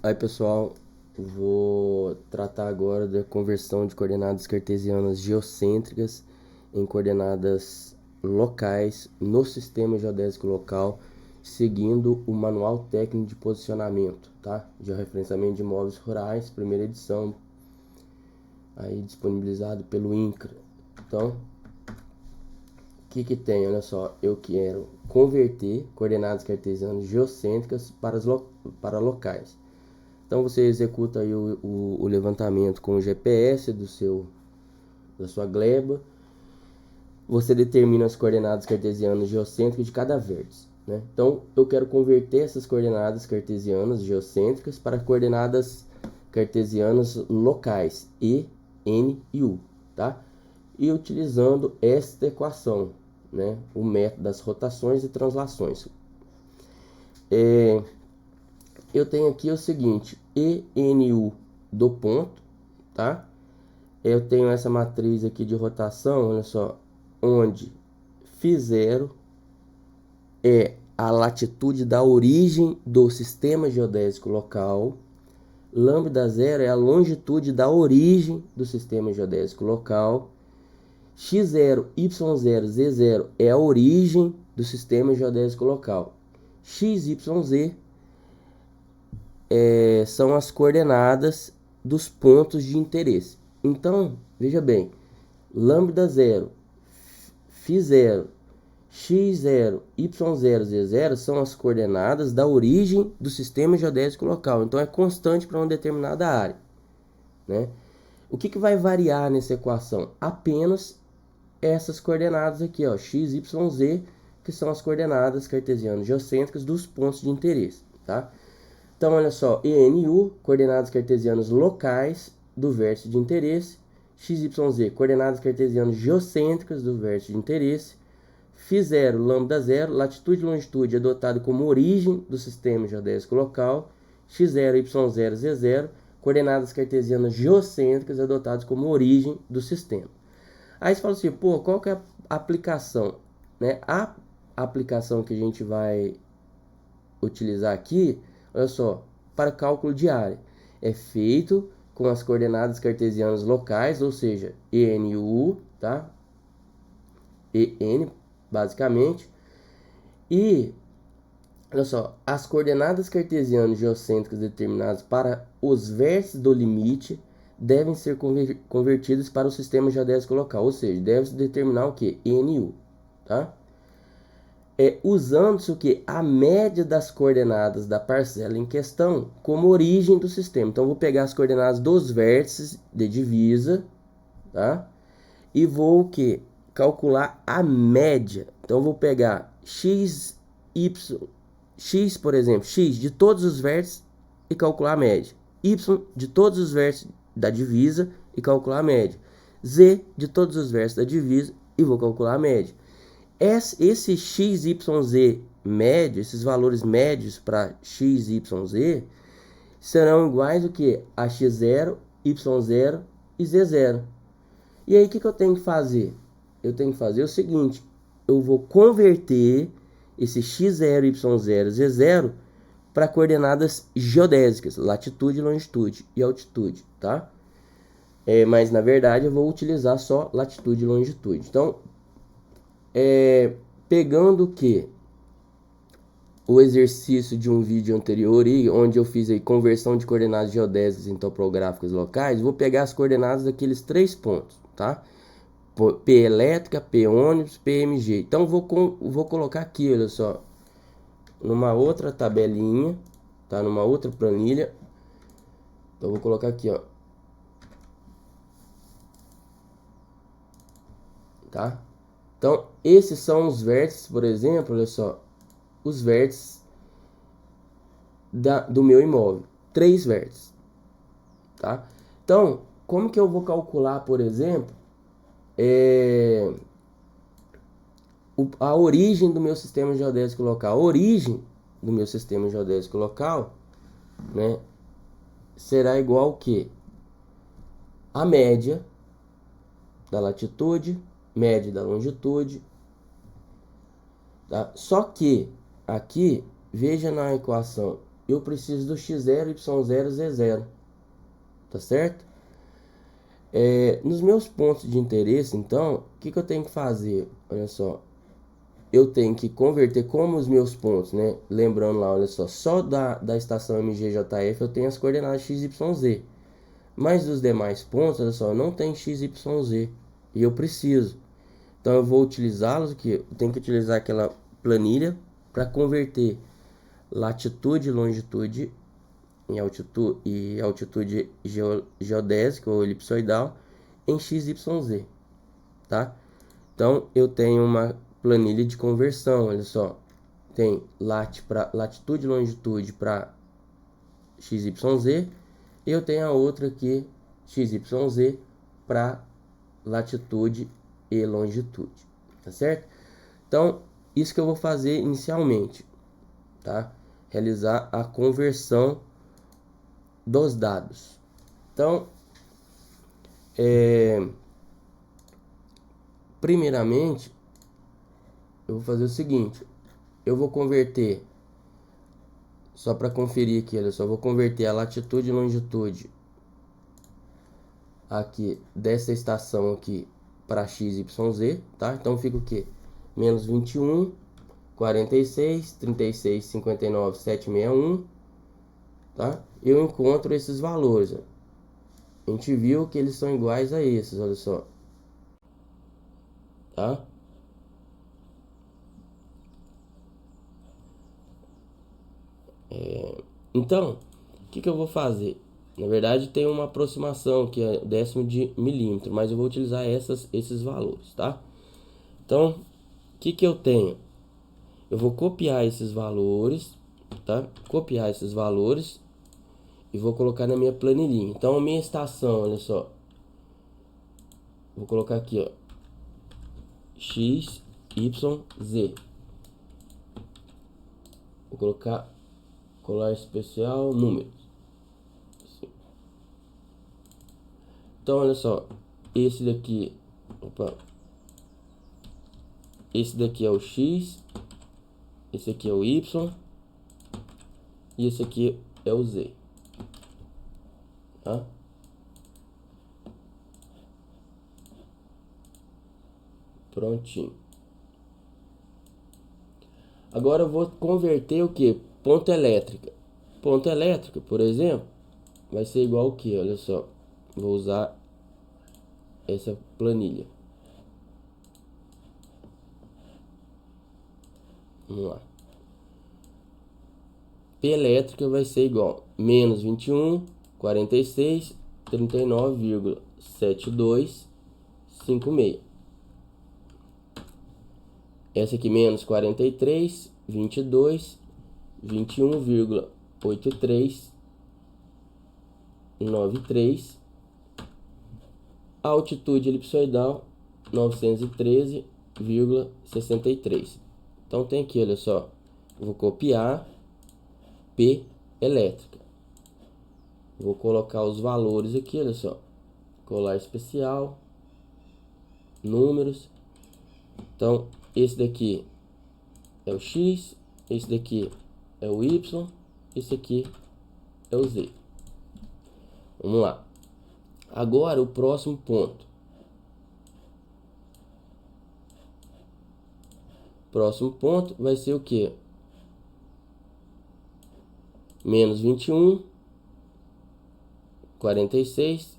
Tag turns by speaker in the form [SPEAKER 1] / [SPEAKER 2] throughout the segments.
[SPEAKER 1] Aí pessoal, vou tratar agora da conversão de coordenadas cartesianas geocêntricas em coordenadas locais no sistema geodésico local, seguindo o Manual Técnico de Posicionamento, tá? Georreferenciamento de imóveis rurais, primeira edição, aí disponibilizado pelo INCRA. Então, o que tem? Olha só, eu quero converter coordenadas cartesianas geocêntricas para locais. Então você executa aí o levantamento com o GPS da sua gleba. Você determina as coordenadas cartesianas geocêntricas de cada vértice, né? Então eu quero converter essas coordenadas cartesianas geocêntricas para coordenadas cartesianas locais E, N e U, tá? E utilizando esta equação, né? O método das rotações e translações. Eu tenho aqui o seguinte, ENU do ponto, tá? Eu tenho essa matriz aqui de rotação, olha só, onde φ0 é a latitude da origem do sistema geodésico local, lambda 0 é a longitude da origem do sistema geodésico local, x0, y0, z0 é a origem do sistema geodésico local, x, y, z são as coordenadas dos pontos de interesse. Então, veja bem, lambda 0, φ0, x0, y0, z0 são as coordenadas da origem do sistema geodésico local. Então, é constante para uma determinada área, né? O que vai variar nessa equação? Apenas essas coordenadas aqui, ó, x, y, z, que são as coordenadas cartesianas geocêntricas dos pontos de interesse, tá? Então, olha só, ENU, coordenadas cartesianas locais do vértice de interesse, XYZ, coordenadas cartesianas geocêntricas do vértice de interesse, φ0, lambda 0, latitude e longitude adotado como origem do sistema geodésico local, x0, y0, z0, coordenadas cartesianas geocêntricas adotadas como origem do sistema. Aí você fala assim, pô, qual que é a aplicação? Né? A aplicação que a gente vai utilizar aqui, olha só, para cálculo de área, é feito com as coordenadas cartesianas locais, ou seja, ENU, tá? EN, basicamente. E, olha só, as coordenadas cartesianas geocêntricas determinadas para os vértices do limite devem ser convertidas para o sistema geodésico local, ou seja, deve-se determinar o que? ENU, tá? Usando-se o que? A média das coordenadas da parcela em questão como origem do sistema. Então, vou pegar as coordenadas dos vértices de divisa, tá? E vou o que? Calcular a média. Então, vou pegar x, y, x, por exemplo, x de todos os vértices e calcular a média. Y de todos os vértices da divisa e calcular a média. Z de todos os vértices da divisa e vou calcular a média. Esse x, y, z médio, esses valores médios para x, y, z, serão iguais o que? A x0, y0 e z0. E aí o que eu tenho que fazer? Eu tenho que fazer o seguinte, eu vou converter esse x0, y0 e z0 para coordenadas geodésicas, latitude, longitude e altitude, tá? Mas na verdade eu vou utilizar só latitude e longitude. Então, pegando que o exercício de um vídeo anterior, onde eu fiz aí conversão de coordenadas geodésicas em topográficas locais, vou pegar as coordenadas daqueles 3 pontos, tá? P elétrica, P ônibus, PMG. Então vou colocar aqui, olha só, numa outra tabelinha, tá? Numa outra planilha. Então vou colocar aqui, ó, tá? Então, esses são os vértices, por exemplo, olha só, os vértices do meu imóvel. 3 vértices, tá? Então, como que eu vou calcular, por exemplo, a origem do meu sistema geodésico local? A origem do meu sistema geodésico local, né, será igual ao que? A média da latitude, média da longitude, tá? Só que aqui, veja na equação, eu preciso do x0, y0, z0, tá certo? Nos meus pontos de interesse, então, o que eu tenho que fazer? Olha só, eu tenho que converter como os meus pontos, né? Lembrando lá, olha só da estação MGJF eu tenho as coordenadas x, y, z. Mas dos demais pontos, olha só, não tem x, y, z. E eu preciso. Então eu vou utilizá-los, que eu tenho que utilizar aquela planilha para converter latitude e longitude em altitude geodésica ou elipsoidal em x, y, z, tá? Então eu tenho uma planilha de conversão, olha só, tem latitude e longitude para x, y, z, e eu tenho a outra aqui, x, y, z, para latitude e longitude, tá certo? Então, isso que eu vou fazer inicialmente, tá? Realizar a conversão dos dados. Então, primeiramente, eu vou fazer o seguinte, eu vou converter, só para conferir aqui, olha só, vou converter a latitude e longitude aqui dessa estação aqui para x, y, z, tá? Então fica o que? Menos 21, 46, 36, 59, 761, tá? Eu encontro esses valores, ó. A gente viu que eles são iguais a esses, olha só, tá? Então, o que eu vou fazer? Na verdade, tem uma aproximação que é décimo de milímetro, mas eu vou utilizar esses valores, tá? Então, o que eu tenho? Eu vou copiar esses valores, tá? Copiar esses valores e vou colocar na minha planilhinha. Então, a minha estação, olha só, vou colocar aqui, ó, x, y, z. Vou colocar colar especial, números. Então, olha só, esse daqui, esse daqui é o x, esse aqui é o y e esse aqui é o z, tá? Prontinho. Agora eu vou converter o que? Ponta elétrica. Ponta elétrica, por exemplo, vai ser igual o que? Olha só, vou usar essa planilha. Vamos lá. P elétrica vai ser igual menos 21, 46, 39,7256. Essa aqui menos 43, 22, 21,8393. A altitude elipsoidal 913,63. Então tem aqui, olha só, vou copiar P elétrica. Vou colocar os valores aqui, olha só. Colar especial, números. Então, esse daqui é o X, esse daqui é o Y, esse aqui é o Z. Vamos lá. Agora o próximo ponto. Próximo ponto vai ser o que? Menos 21, 46,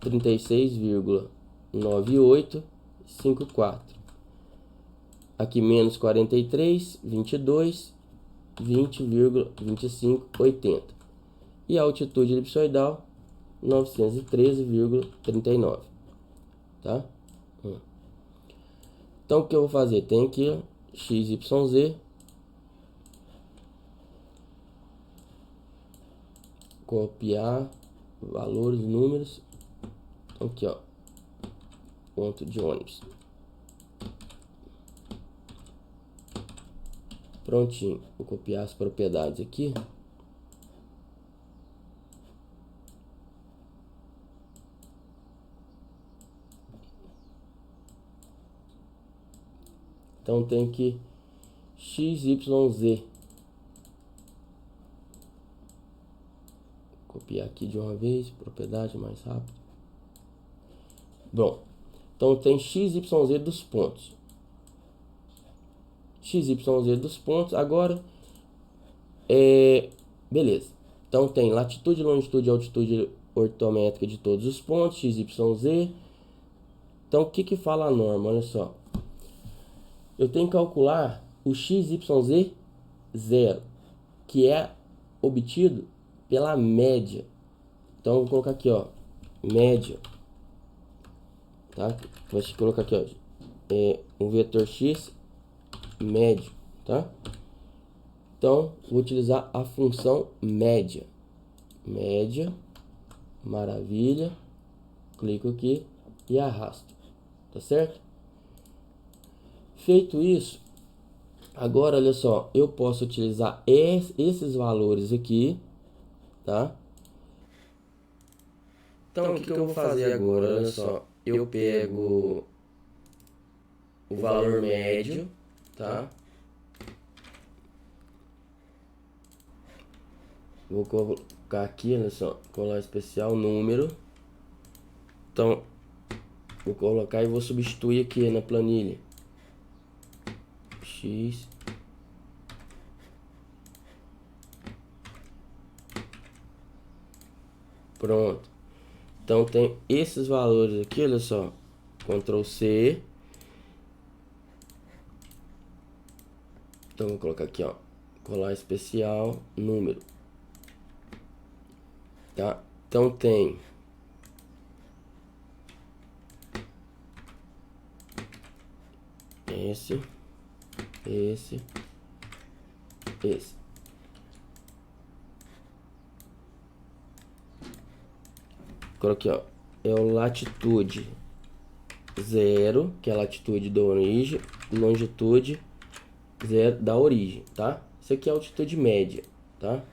[SPEAKER 1] 36,9854. Aqui menos 43, 22, 20,2580. E a altitude elipsoidal 913,39, tá? Então o que eu vou fazer? Tem aqui x, y, z, copiar valores, números. Então aqui, ó, ponto de ônibus. Prontinho. Vou copiar as propriedades aqui. Então tem que x, y, z copiar aqui de uma vez, propriedade mais rápido. Bom, então tem x, y, z dos pontos. X, y, z dos pontos. Agora, beleza. Então tem latitude, longitude e altitude ortométrica de todos os pontos, x, y, z. Então o que fala a norma? Olha só. Eu tenho que calcular o x, y, z 0, que é obtido pela média. Então eu vou colocar aqui, ó, média, tá? Vou colocar aqui, ó, o vetor x médio, tá? Então vou utilizar a função média. Média, maravilha, clico aqui e arrasto, tá certo? Feito isso, agora olha só, eu posso utilizar esses valores aqui, tá? Então o que eu vou fazer agora? Olha só, eu pego o valor médio, tá? Vou colocar aqui, olha só, colar especial, número. Então, vou colocar e vou substituir aqui na planilha. X. Pronto. Então tem esses valores aqui, olha só. Ctrl C. Então vou colocar aqui, ó, colar especial, número. Tá? Então tem esse. Coloquei, ó, é o latitude 0, que é a latitude da origem, longitude 0 da origem, tá? Isso aqui é a altitude média, tá?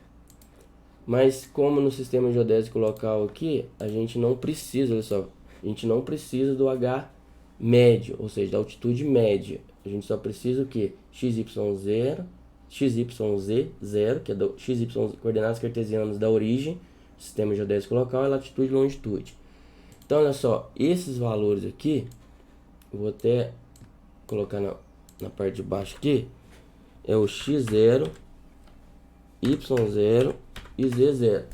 [SPEAKER 1] Mas como no sistema geodésico local aqui, a gente não precisa, olha só, a gente não precisa do H médio, ou seja, da altitude média. A gente só precisa o que? XY0, XYZ 0, que é do XY, coordenadas cartesianas da origem, sistema geodésico local, é latitude e longitude. Então, olha só, esses valores aqui, eu vou até colocar na parte de baixo aqui, é o x0, y0 e z0,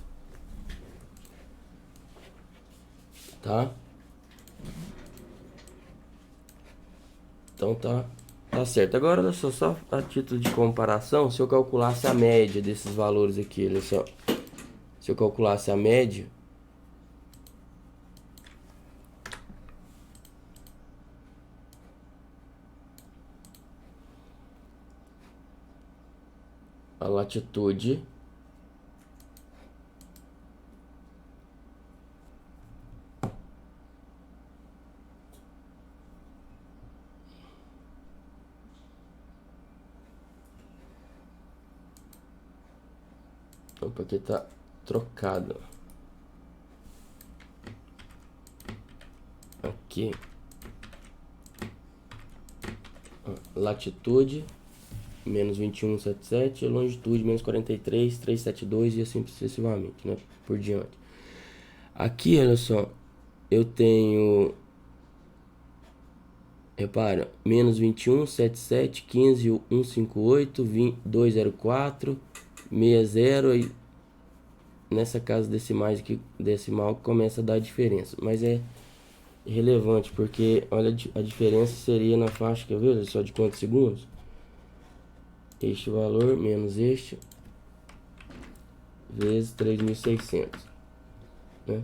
[SPEAKER 1] tá? Então tá certo. Agora, olha só a título de comparação, se eu calculasse a média desses valores aqui, olha só. Se eu calculasse a média, a latitude, opa, aqui tá trocado. Aqui, latitude menos 21,77, longitude menos 43,372 e assim sucessivamente, né? Por diante. Aqui, olha só, eu tenho, repara, menos 21, 77, 15, 158, 204, 60 e nessa casa decimais aqui, decimal começa a dar diferença, mas é irrelevante porque olha a diferença seria na faixa, quer ver? Olha só de quantos segundos? Este valor menos este vezes 3.600, né?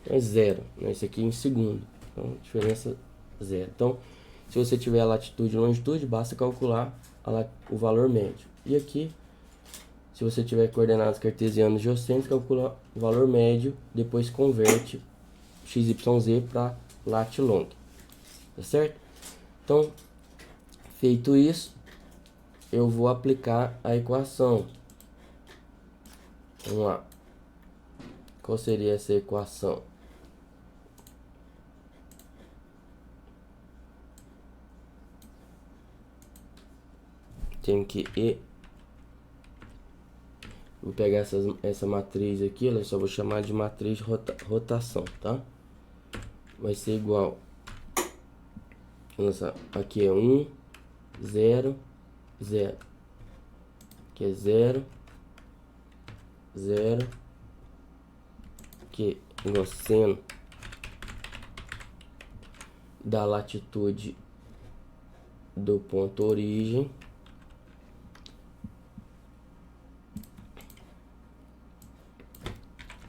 [SPEAKER 1] É zero, né? Isso aqui em segundo, então diferença zero. Então, se você tiver a latitude e longitude, basta calcular o valor médio. E aqui, se você tiver coordenadas cartesianas geocêntricas, calcula o valor médio, depois converte x, y, z para lat e long, tá certo? Então, feito isso, eu vou aplicar a equação. Vamos lá. Qual seria essa equação? Tenho que Vou pegar essa matriz aqui, eu só vou chamar de matriz de rotação, tá? Vai ser igual, nossa, aqui é 1, 0, 0. Aqui é 0, 0. Aqui é igual seno da latitude do ponto origem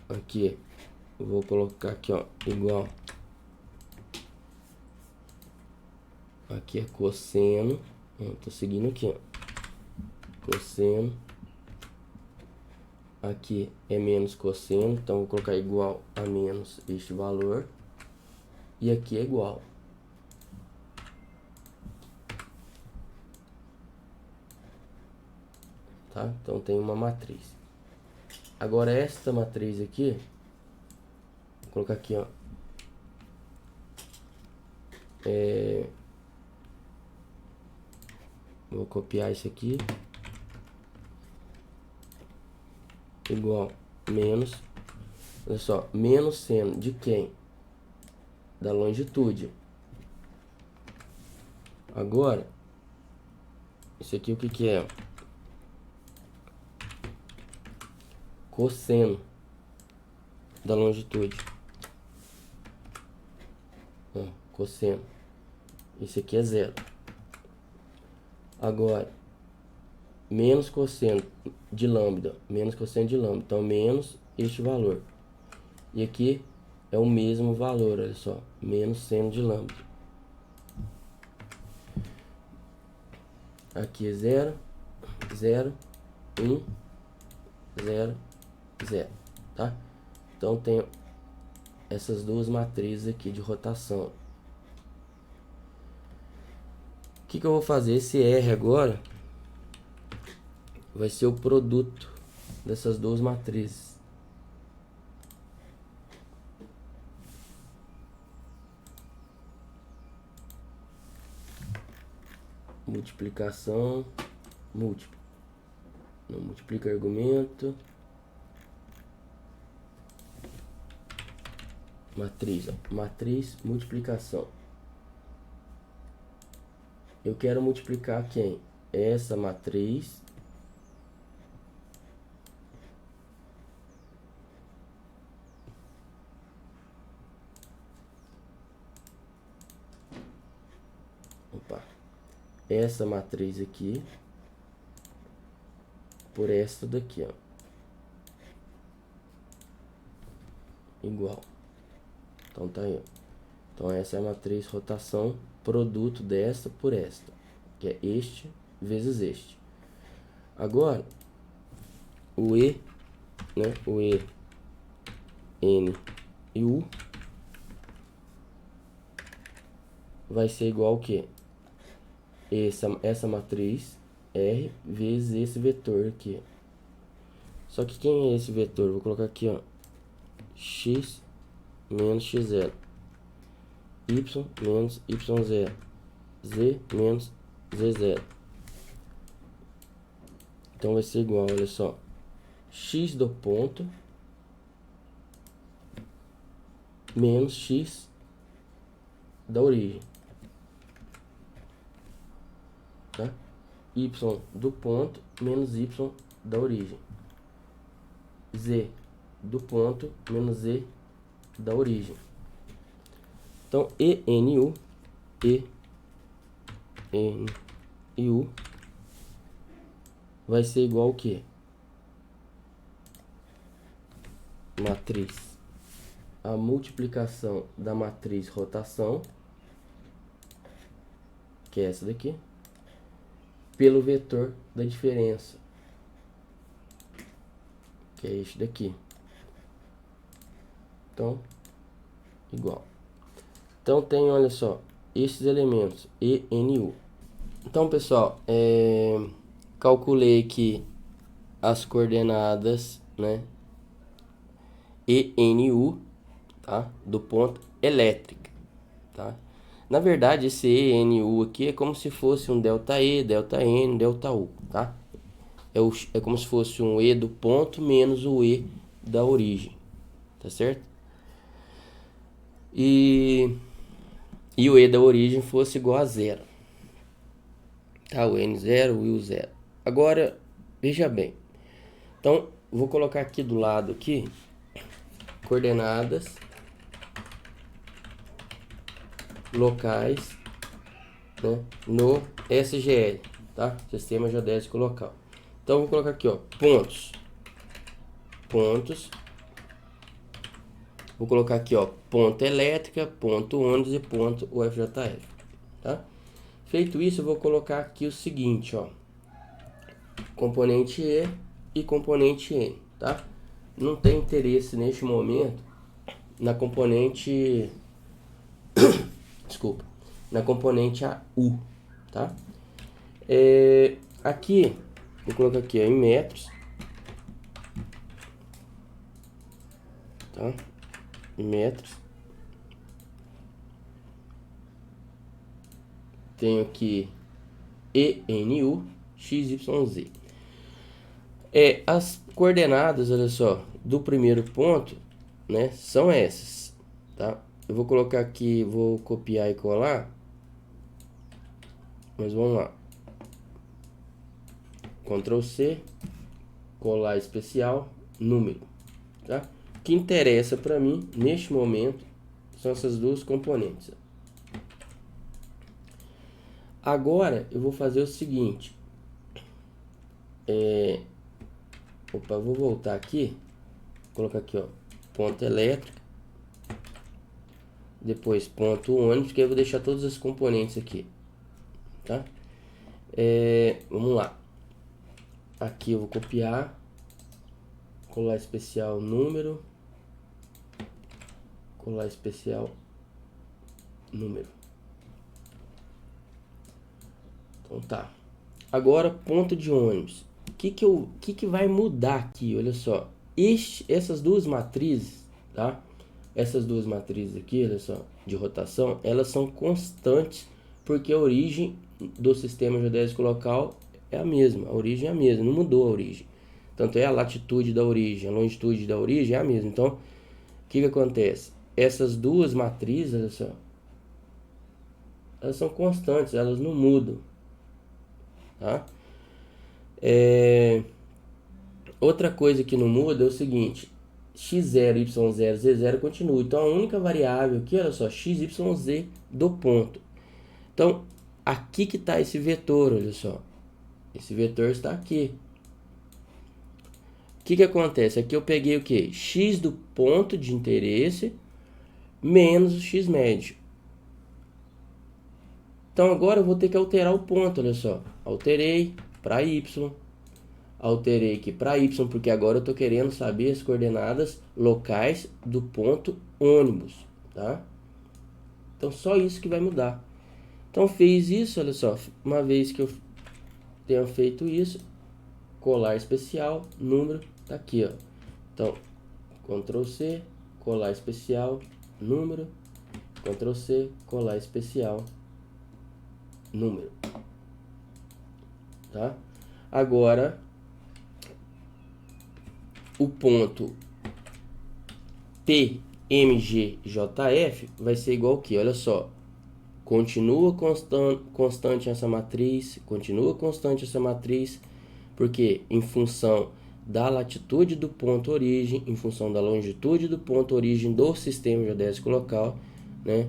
[SPEAKER 1] aqui, eu vou colocar aqui, ó, igual, aqui é cosseno, tô seguindo aqui, ó, cosseno, aqui é menos cosseno, então vou colocar igual a menos este valor, e aqui é igual. Tá? Então tem uma matriz. Agora esta matriz aqui, vou colocar aqui, ó, vou copiar isso aqui, igual menos, olha só, menos seno de quem? Da longitude. Agora, isso aqui o que que é? Cosseno da longitude. Ó, cosseno. Isso aqui é 0. Agora, menos cosseno de lambda. Menos cosseno de lambda. Então, menos este valor. E aqui é o mesmo valor, olha só. Menos seno de lambda. Aqui é 0, 0, 1, 0, 0, tá? Então tenho essas duas matrizes aqui de rotação. O que que eu vou fazer? Esse R agora vai ser o produto dessas duas matrizes. Multiplicação, múltiplo. Não multiplica argumento. Matriz, ó. Matriz, multiplicação. Eu quero multiplicar quem? Essa matriz essa matriz aqui por esta daqui, ó, igual. Então tá aí, ó. Então essa é a matriz rotação, produto desta por esta, que é este vezes este. Agora o E, né, o E, N e U vai ser igual ao que? Essa matriz R vezes esse vetor aqui. Só que quem é esse vetor? Vou colocar aqui, ó, x menos x0, y menos y0, z menos z0. Então vai ser igual, olha só, x do ponto menos x da origem, tá? Y do ponto menos y da origem, z do ponto menos z da origem. Então ENU, ENU vai ser igual ao que? Matriz, a multiplicação da matriz rotação, que é essa daqui, pelo vetor da diferença, que é este daqui. Então, igual. Então tem, olha só, esses elementos, E, N, U. Então, pessoal, calculei aqui as coordenadas, né, E, N, U, tá, do ponto elétrica, tá? Na verdade, esse E, N, U aqui é como se fosse um delta E, delta N, delta U, tá? é como se fosse um E do ponto menos o E da origem, tá certo? E o E da origem fosse igual a zero, tá? O N0, o U0. Agora, veja bem. Então, vou colocar aqui do lado aqui, coordenadas locais, né, no SGL, tá? Sistema Geodésico Local. Então, vou colocar aqui, ó, pontos. Vou colocar aqui, ó, ponto elétrica, ponto ônibus e ponto UFJF, tá? Feito isso, eu vou colocar aqui o seguinte, ó, componente E e componente N, tá? Não tem interesse neste momento na componente, desculpa, na componente AU, tá? Aqui, vou colocar aqui, ó, em metros, tá? Em metros. Tenho aqui ENU, XYZ. As coordenadas, olha só, do primeiro ponto, né, são essas, tá? Eu vou colocar aqui, vou copiar e colar, mas vamos lá. Ctrl C, colar especial, número, tá? O que interessa para mim, neste momento, são essas duas componentes. Agora, eu vou fazer o seguinte. Vou voltar aqui. Vou colocar aqui, ó, ponto elétrico. Depois ponto ônibus, que eu vou deixar todas as componentes aqui, tá? Vamos lá. Aqui eu vou copiar, colar especial número, colar especial número. Então tá. Agora ponto de ônibus. O que vai mudar aqui? Olha só. Essas duas matrizes, tá? Essas duas matrizes aqui, olha só, de rotação, elas são constantes porque a origem do sistema geodésico local é a mesma. A origem é a mesma, não mudou a origem. Tanto é a latitude da origem, a longitude da origem é a mesma. Então, o que acontece? Essas duas matrizes, olha só, elas são constantes, elas não mudam, tá? Outra coisa que não muda é o seguinte: x0, y0, z0 continua. Então, a única variável aqui, olha só, x, y, z do ponto. Então, aqui que está esse vetor, olha só. Esse vetor está aqui. O que acontece? Aqui eu peguei o que? X do ponto de interesse menos o x médio. Então, agora eu vou ter que alterar o ponto, olha só. Alterei para y. Alterei aqui para y, porque agora eu estou querendo saber as coordenadas locais do ponto ônibus, tá? Então, só isso que vai mudar. Então, fez isso, olha só. Uma vez que eu tenha feito isso, colar especial, número, tá aqui, ó. Então, Ctrl C, colar especial, número, Ctrl C, colar especial, número, tá? Agora, o ponto PMGJF vai ser igual aqui, olha só. Continua constante essa matriz, porque em função da latitude do ponto origem, em função da longitude do ponto origem do sistema geodésico local, né?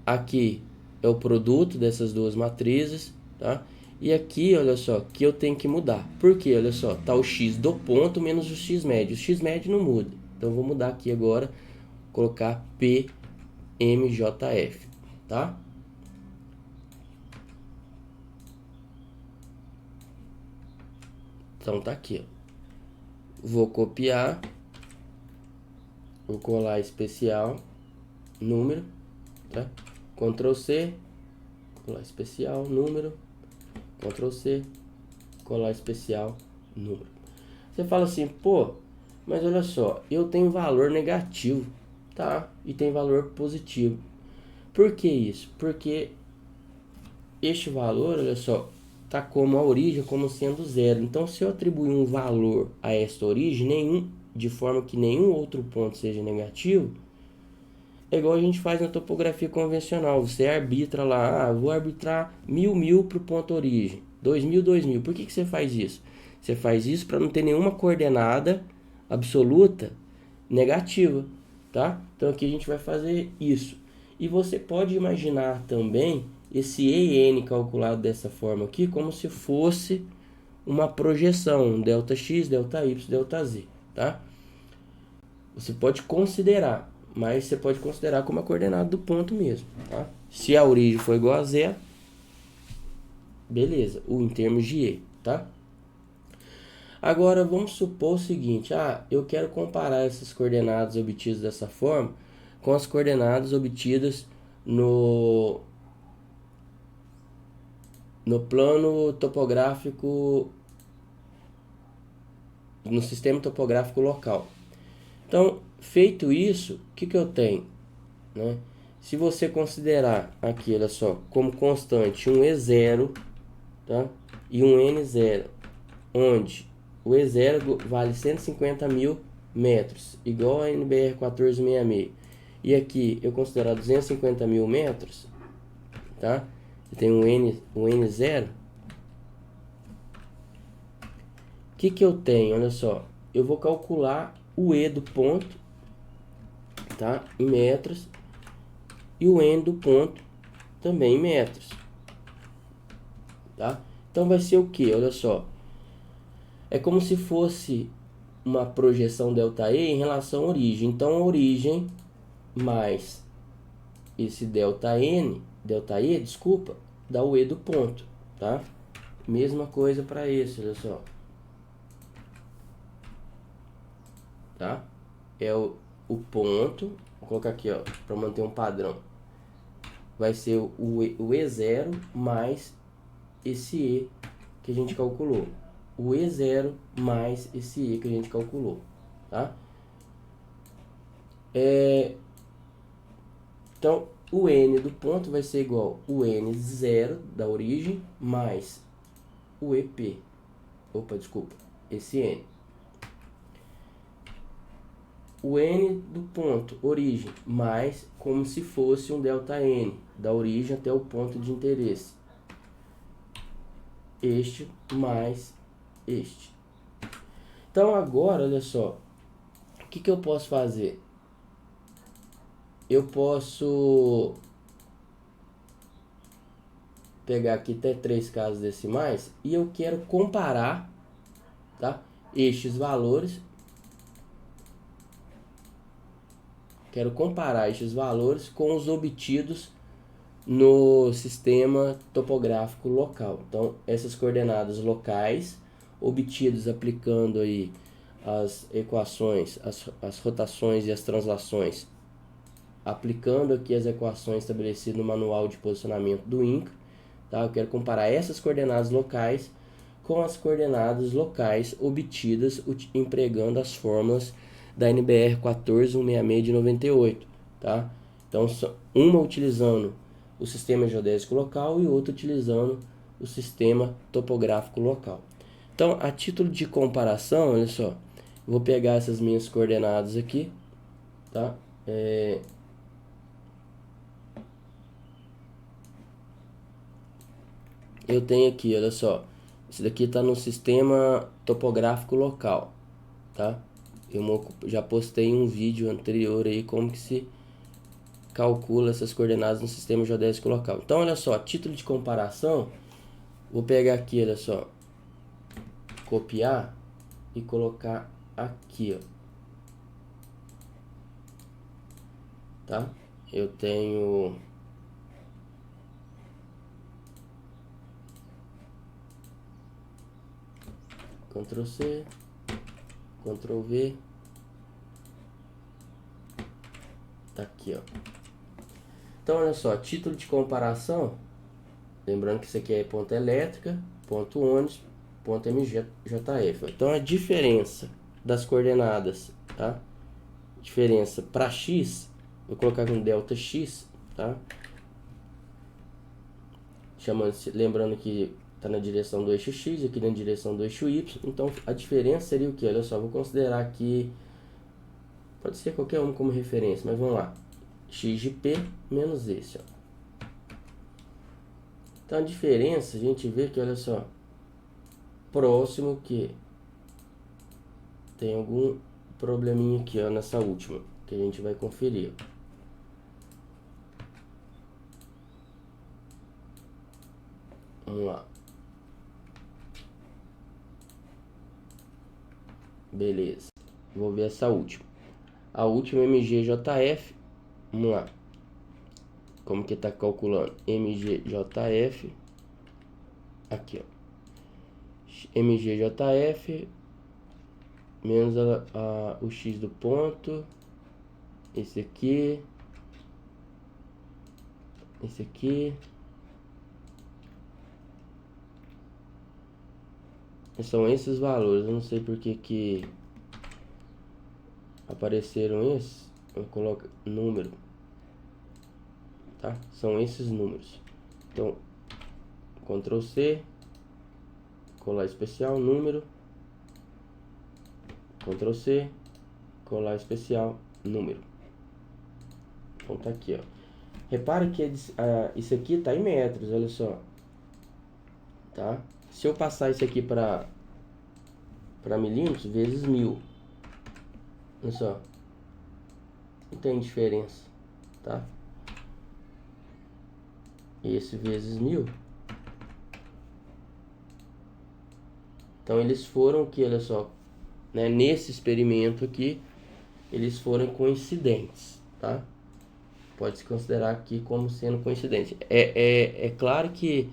[SPEAKER 1] Aqui é o produto dessas duas matrizes, tá? E aqui, olha só, que eu tenho que mudar. Por quê? Olha só, tá o x do ponto menos o x médio. O x médio não muda. Então, eu vou mudar aqui agora, colocar PMJF, tá? Então, tá aqui, ó. Vou copiar, vou colar especial, número, tá? Ctrl C, colar especial, número, Ctrl C, colar especial, número. Você fala assim, pô, mas olha só, eu tenho valor negativo, tá? E tem valor positivo. Por que isso? Porque este valor, olha só, tá como a origem como sendo 0. Então, se eu atribuir um valor a esta origem, de forma que nenhum outro ponto seja negativo, é igual a gente faz na topografia convencional. Você arbitra lá, vou arbitrar 1000 para o ponto origem, 2000, 2000. Por que você faz isso? Você faz isso para não ter nenhuma coordenada absoluta negativa, tá? Então aqui a gente vai fazer isso. E você pode imaginar também esse EN calculado dessa forma aqui como se fosse uma projeção, ΔX, ΔY, ΔZ, tá? Você pode considerar, mas você pode considerar como a coordenada do ponto mesmo, tá? Se a origem for igual a 0, beleza, em termos de E, tá? Agora vamos supor o seguinte, eu quero comparar essas coordenadas obtidas dessa forma com as coordenadas obtidas no plano topográfico, no sistema topográfico local. Então, feito isso, o que eu tenho, né? Se você considerar aqui, olha só, como constante um E0, tá? E um N0, onde o E0 vale 150.000 metros, igual a NBR 1466. E aqui eu considerar 250.000 metros, tá? Eu tenho um N0. O que eu tenho? Olha só, eu vou calcular o E do ponto, tá? Em metros, e o N do ponto também em metros, tá? Então vai ser o que? Olha só, é como se fosse uma projeção ΔE em relação à origem. Então a origem mais esse ΔE, desculpa, dá o E do ponto, tá? Mesma coisa para esse, olha só. Tá? É o ponto, vou colocar aqui, ó, para manter um padrão. Vai ser o E0 mais esse E que a gente calculou. O E0 mais esse E que a gente calculou, tá? Então, o N do ponto vai ser igual o N0 da origem mais o EP. Opa, desculpa, esse N. O N do ponto, origem, mais como se fosse um ΔN, da origem até o ponto de interesse. Este mais este. Então agora, olha só, o que eu posso fazer? Eu posso pegar aqui até 3 casas decimais e eu quero comparar, tá? Estes valores. Quero comparar estes valores com os obtidos no sistema topográfico local. Então, essas coordenadas locais, obtidas aplicando aí as equações, as rotações e as translações, aplicando aqui as equações estabelecidas no manual de posicionamento do INCA, tá? Eu quero comparar essas coordenadas locais com as coordenadas locais obtidas empregando as fórmulas da NBR 14166 de 98, tá? Então, uma utilizando o sistema geodésico local e outra utilizando o sistema topográfico local. Então, a título de comparação, olha só, vou pegar essas minhas coordenadas aqui, tá? Eu tenho aqui, olha só, esse daqui está no sistema topográfico local, tá? Eu já postei um vídeo anterior aí como que se calcula essas coordenadas no sistema geodésico local. Então, olha só, título de comparação, vou pegar aqui, olha só, copiar e colocar aqui, ó, tá? Eu tenho Ctrl C, Ctrl V, tá aqui, ó. Então, olha só, título de comparação, lembrando que isso aqui é ponto elétrica, ponto ônibus, ponto MJF. Então, a diferença das coordenadas, tá? Diferença para X, vou colocar com delta X, tá? lembrando que está na direção do eixo X, aqui na direção do eixo Y. Então a diferença seria o que? Olha só, vou considerar aqui, pode ser qualquer um como referência, mas vamos lá, x de p menos esse, ó. Então a diferença, a gente vê que, olha só, próximo que tem algum probleminha aqui, ó, nessa última, que a gente vai conferir. Vamos lá. Beleza. Vou ver essa última. A última MGJF. Vamos lá. Como que tá calculando? MGJF. Aqui, ó. MGJF menos o X do ponto. Esse aqui. Esse aqui. São esses valores. Eu não sei porque que apareceram esses. Eu coloco número, tá? São esses números. Então, Ctrl C, colar especial, número, Ctrl C, colar especial, número. Então tá aqui, ó. Repare que isso aqui tá em metros, olha só. Tá? Se eu passar isso aqui para milímetros, vezes 1000. Olha só. Não tem diferença, tá? Esse vezes 1000. Então eles foram aqui, olha só, né, nesse experimento aqui, eles foram coincidentes, tá? Pode se considerar aqui como sendo coincidente. É claro que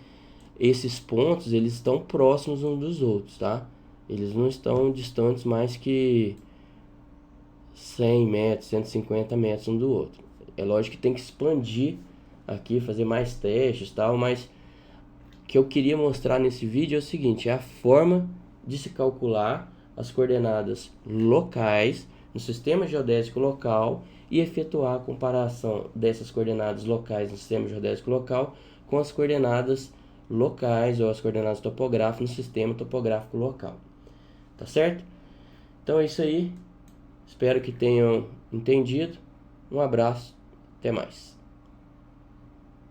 [SPEAKER 1] esses pontos, eles estão próximos uns dos outros, tá? Eles não estão distantes mais que 100 metros, 150 metros um do outro. É lógico que tem que expandir aqui, fazer mais testes e tal, mas o que eu queria mostrar nesse vídeo é o seguinte, é a forma de se calcular as coordenadas locais no sistema geodésico local e efetuar a comparação dessas coordenadas locais no sistema geodésico local com as coordenadas locais ou as coordenadas topográficas no sistema topográfico local. Tá certo? Então é isso aí. Espero que tenham entendido. Um abraço. Até mais.